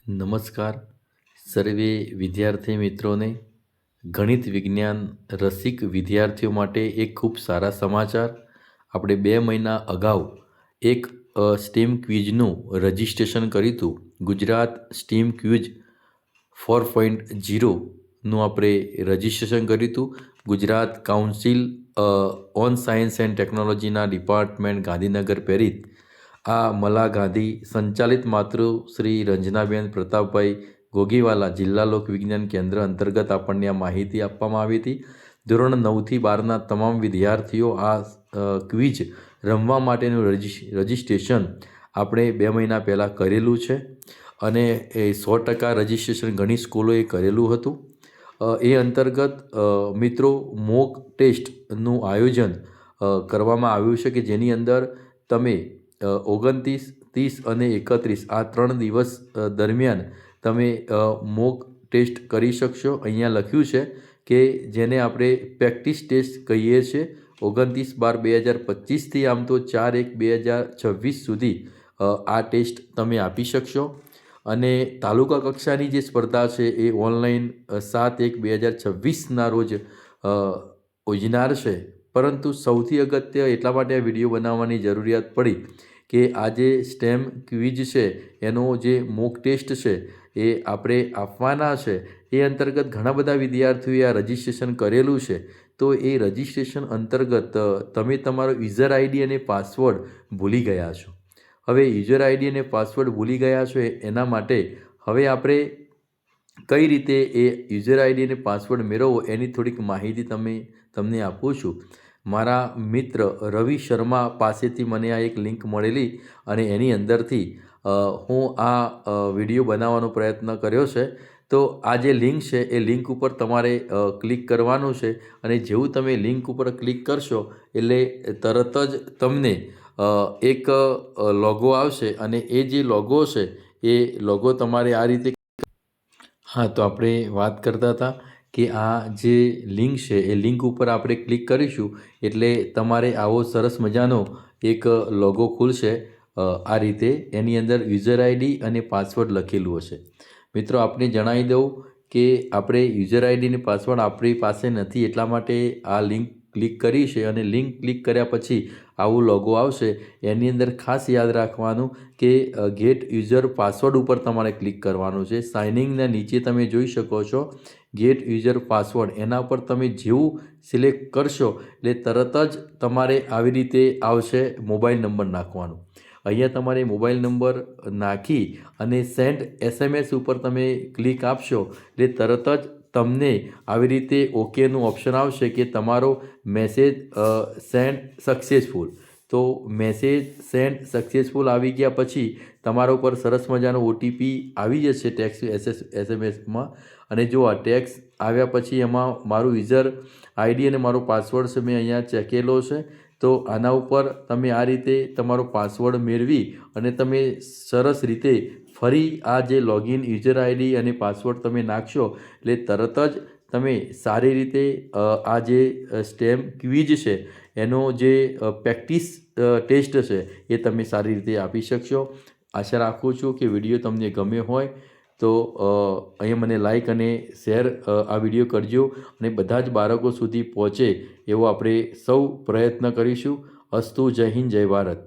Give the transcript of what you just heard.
નમસ્કાર સર્વે વિદ્યાર્થી મિત્રોને. ગણિત વિજ્ઞાન રસિક વિદ્યાર્થીઓ માટે એક ખૂબ સારા સમાચાર. આપણે 2 મહિના અગાઉ એક સ્ટીમ ક્વિઝનું રજિસ્ટ્રેશન કર્યું હતું. ગુજરાત સ્ટીમ ક્વિઝ 4.0નું આપણે રજિસ્ટ્રેશન કર્યું હતું. Gujarat council on science and ટેકનોલોજીના ડિપાર્ટમેન્ટ ગાંધીનગર પ્રેરિત આ મલા ગાંધી સંચાલિત માતૃશ્રી રંજનાબેન પ્રતાપભાઈ ગોગીવાલા જિલ્લા લોક વિજ્ઞાન કેન્દ્ર અંતર્ગત આપણને આ માહિતી આપવામાં આવી હતી. ધોરણ 9થી 12ના તમામ વિદ્યાર્થીઓ આ ક્વિઝ રમવા માટેનું રજિસ્ટ્રેશન આપણે 2 મહિના પહેલાં કરેલું છે અને એ 100% રજિસ્ટ્રેશન ઘણી સ્કૂલોએ કરેલું હતું. એ અંતર્ગત મિત્રો મોક ટેસ્ટનું આયોજન કરવામાં આવ્યું છે કે જેની અંદર તમે 29, 30 અને 31 આ 3 દિવસ દરમિયાન તમે મોક ટેસ્ટ કરી શકશો. અહીંયા લખ્યું છે કે જેને આપણે પ્રેક્ટિસ ટેસ્ટ કહીએ છીએ. 29/12/2025થી આમ તો 4/1/2026 સુધી આ ટેસ્ટ તમે આપી શકશો. અને તાલુકા કક્ષાની જે સ્પર્ધા છે એ ઓનલાઈન 7/1/2026ના રોજ યોજનાર છે. પરંતુ સૌથી અગત્ય એટલા માટે આ વિડીયો બનાવવાની જરૂરિયાત પડી કે આ જે સ્ટેમ ક્વિઝ છે એનો જે મોક ટેસ્ટ છે એ આપણે આપવાના છે. એ અંતર્ગત ઘણા બધા વિદ્યાર્થીઓએ આ રજિસ્ટ્રેશન કરેલું છે. તો એ રજિસ્ટ્રેશન અંતર્ગત તમે તમારો યુઝર આઈડી અને પાસવર્ડ ભૂલી ગયા છો. હવે યુઝર આઈડી અને પાસવર્ડ ભૂલી ગયા છો એના માટે હવે આપણે કઈ રીતે એ યુઝર આઈડી અને પાસવર્ડ મેળવવો એની થોડીક માહિતી તમને આપું છું. મારા મિત્ર રવિ શર્મા પાસેથી મને આ એક લિંક મળેલી અને એની અંદરથી હું આ વિડીયો બનાવવાનો પ્રયત્ન કર્યો છે. તો આ જે લિંક છે એ લિંક ઉપર તમારે ક્લિક કરવાનું છે અને જેવું તમે લિંક ઉપર ક્લિક કરશો એટલે તરત જ તમને એક લોગો આવશે અને એ જે લોગો છે એ લોગો તમારે આ રીતે. હા, તો આપણે વાત કરતા હતા કે આ જે લિંક છે એ લિંક ઉપર આપણે ક્લિક કરીશું એટલે તમારે આવો સરસ મજાનો એક લોગો ખુલશે. આ રીતે એની અંદર યુઝર આઈડી અને પાસવર્ડ લખેલું હશે. મિત્રો આપને જણાવી દઉં કે આપણે યુઝર આઈડી અને પાસવર્ડ આપણી પાસે નથી એટલા માટે આ લિંક ક્લિક કરી છે અને લિંક ક્લિક કર્યા પછી આવું લોગો આવશે. એની અંદર ખાસ યાદ રાખવાનું કે ગેટ યુઝર પાસવર્ડ ઉપર તમારે ક્લિક કરવાનું છે. સાઇનિંગના નીચે તમે જોઈ શકો છો ગેટ યુઝર પાસવર્ડ, એના પર તમે જેવું સિલેક્ટ કરશો એટલે તરત જ તમારે આવી રીતે આવશે મોબાઈલ નંબર નાખવાનું. અહીંયા તમારે મોબાઈલ નંબર નાખી અને સેન્ડ SMS ઉપર તમે ક્લિક આપશો એટલે તરત જ તમને આવી રીતે ઓકેનું ઓપ્શન આવશે કે તમારો મેસેજ સેન્ડ સક્સેસફુલ. તો મેસેજ સેન્ડ સક્સેસફુલ આવી ગયા પછી તમારા ઉપર સરસ મજાનો OTP આવી જશે ટેક્સ્ટ SMSમાં. અને જો આ ટેક્સ્ટ આવ્યા પછી એમાં મારું યુઝર આઈડી અને મારો પાસવર્ડ છે મેં અહીંયા ચેકેલો છે. તો આના ઉપર તમે આ રીતે તમારો પાસવર્ડ મેળવી અને તમે સરસ રીતે ફરી આ જે લોગિન યુઝર આઈડી અને પાસવર્ડ તમે નાખશો એટલે તરત જ તમે સારી રીતે આ જે સ્ટેમ ક્વિઝ છે એનો જે પ્રેક્ટિસ ટેસ્ટ છે એ તમે સારી રીતે આપી શકશો. આશા રાખું છું કે વિડીયો તમને ગમ્યો હોય તો અહીંયા મને લાઈક અને શેર આ વિડીયો કરજો અને બધા જ બાળકો સુધી પહોંચે એવો આપણે સૌ પ્રયત્ન કરીશું. અસ્તુ. જય હિન્દ, જય ભારત.